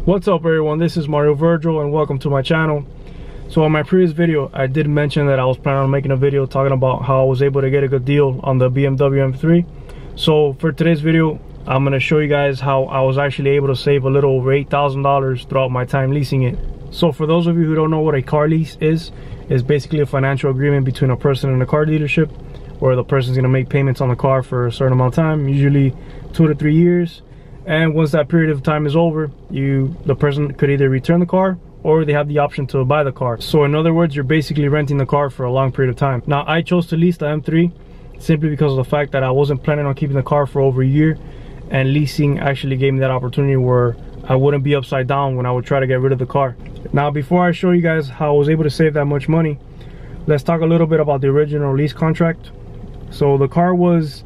What's up everyone, this is Vergel and welcome to my channel. So in my previous video I did mention that I was planning on making a video talking about how I was able to get a good deal on the BMW M3. So for today's video I'm going to show you guys how I was actually able to save a little over $8,000 throughout my time leasing it. So for those of you who don't know what a car lease is basically a financial agreement between a person and a car dealership where the person's going to make payments on the car for a certain amount of time, usually 2 to 3 years. And once that period of time is over, the person could either return the car or they have the option to buy the car. So in other words, you're basically renting the car for a long period of time. Now I chose to lease the M3 simply because of the fact that I wasn't planning on keeping the car for over a year, and leasing actually gave me that opportunity where I wouldn't be upside down when I would try to get rid of the car. Now before I show you guys how I was able to save that much money, let's talk a little bit about the original lease contract. So the car was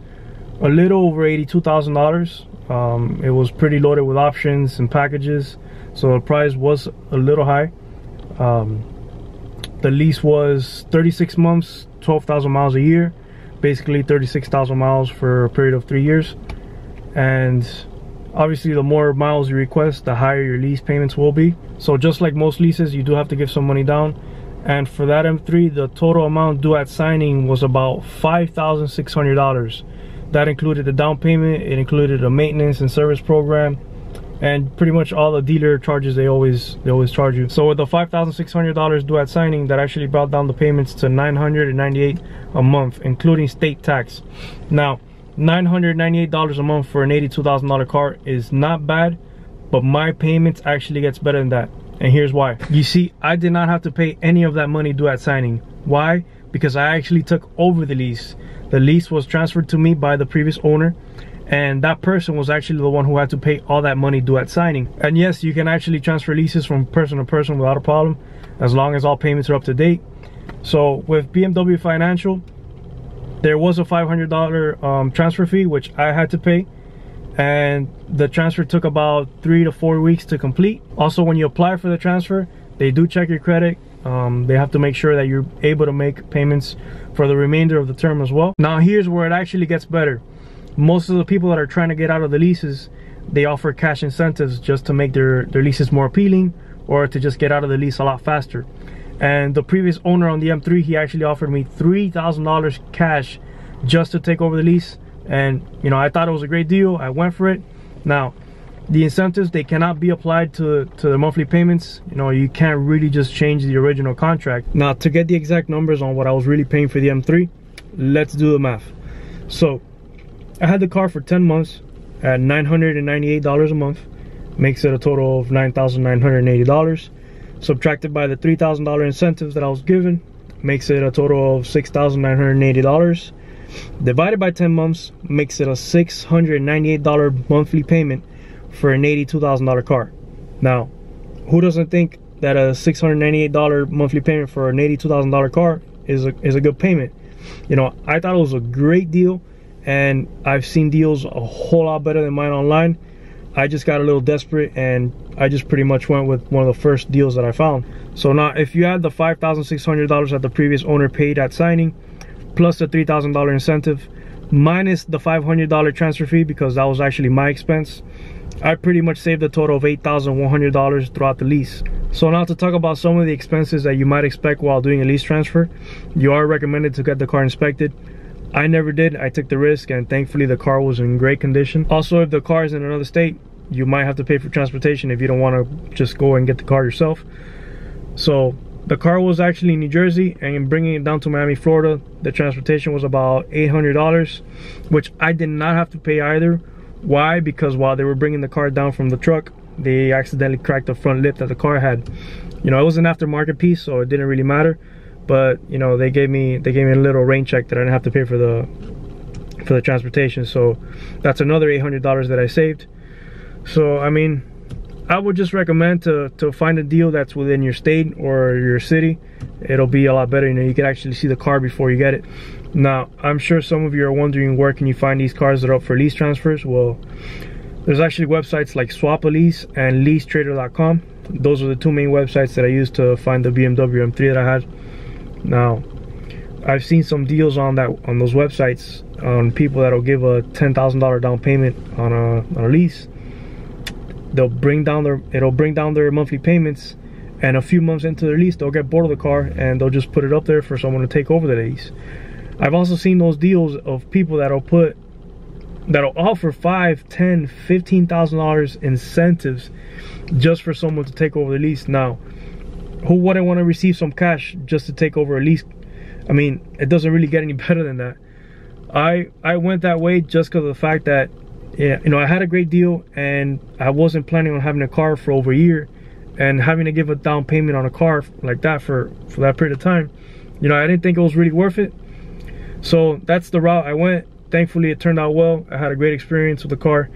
a little over $82,000. It was pretty loaded with options and packages, so the price was a little high. The lease was 36 months, 12,000 miles a year, basically 36,000 miles for a period of 3 years. And obviously the more miles you request, the higher your lease payments will be. So just like most leases, you do have to give some money down. And for that M3, the total amount due at signing was about $5,600. That included the down payment, it included a maintenance and service program, and pretty much all the dealer charges they always charge you. So with the $5,600 due at signing, that actually brought down the payments to $998 a month, including state tax. Now, $998 a month for an $82,000 car is not bad, but my payments actually gets better than that. And here's why. You see, I did not have to pay any of that money due at signing. Why? Because I actually took over the lease. The lease was transferred to me by the previous owner, and that person was actually the one who had to pay all that money due at signing. And yes, you can actually transfer leases from person to person without a problem, as long as all payments are up to date. So with BMW Financial, there was a $500 transfer fee, which I had to pay, and the transfer took about 3 to 4 weeks to complete. Also, when you apply for the transfer, they do check your credit. They have to make sure that you're able to make payments for the remainder of the term as well. Now here's where it actually gets better. Most of the people that are trying to get out of the leases, they offer cash incentives just to make their leases more appealing, or to just get out of the lease a lot faster. And the previous owner on the M3, he actually offered me $3,000 cash just to take over the lease. And you know, I thought it was a great deal. I went for it. Now the incentives, they cannot be applied to the monthly payments. You know, you can't really just change the original contract. Now to get the exact numbers on what I was really paying for the M3, let's do the math. So I had the car for 10 months at $998 a month, makes it a total of $9,980. Subtracted by the $3,000 incentives that I was given, makes it a total of $6,980. Divided by 10 months, makes it a $698 monthly payment for an $82,000 car. Now, who doesn't think that a $698 monthly payment for an $82,000 car is a good payment? You know, I thought it was a great deal, and I've seen deals a whole lot better than mine online. I just got a little desperate, and I just pretty much went with one of the first deals that I found. So now, if you add the $5,600 that the previous owner paid at signing, plus the $3,000 incentive, minus the $500 transfer fee, because that was actually my expense, I pretty much saved a total of $8,100 throughout the lease. So now to talk about some of the expenses that you might expect while doing a lease transfer, you are recommended to get the car inspected. I never did. I took the risk, and thankfully the car was in great condition. Also, if the car is in another state, you might have to pay for transportation if you don't want to just go and get the car yourself. So the car was actually in New Jersey, and bringing it down to Miami, Florida, the transportation was about $800, which I did not have to pay either. Why? Because while they were bringing the car down from the truck, they accidentally cracked the front lip that the car had. You know, it was an aftermarket piece, so it didn't really matter. But you know, they gave me a little rain check that I didn't have to pay for the transportation. So that's another $800 that I saved. So I mean, I would just recommend to find a deal that's within your state or your city. It'll be a lot better. You know, you can actually see the car before you get it. Now, I'm sure some of you are wondering, where can you find these cars that are up for lease transfers? Well, there's actually websites like Swap a Lease and LeaseTrader.com. Those are the two main websites that I used to find the BMW M3 that I had. Now, I've seen some deals on those websites on people that'll give a $10,000 down payment on a lease. it'll bring down their monthly payments, and a few months into their lease they'll get bored of the car and they'll just put it up there for someone to take over the lease. I've also seen those deals of people that'll offer $5,000, $10,000, $15,000 incentives just for someone to take over the lease. Now, who wouldn't want to receive some cash just to take over a lease? I mean, it doesn't really get any better than that. I went that way just because of the fact that, yeah, you know, I had a great deal and I wasn't planning on having a car for over a year, and having to give a down payment on a car like that for that period of time, you know, I didn't think it was really worth it. So that's the route I went. Thankfully, it turned out well. I had a great experience with the car.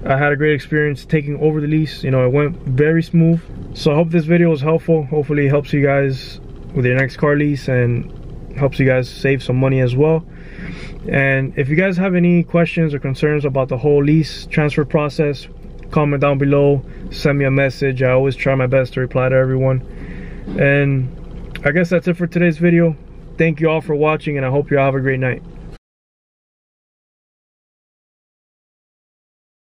I had a great experience taking over the lease. You know, it went very smooth. So I hope this video was helpful. Hopefully it helps you guys with your next car lease and helps you guys save some money as well. And if you guys have any questions or concerns about the whole lease transfer process, comment down below, send me a message. I always try my best to reply to everyone. And I guess that's it for today's video. Thank you all for watching, and I hope you all have a great night.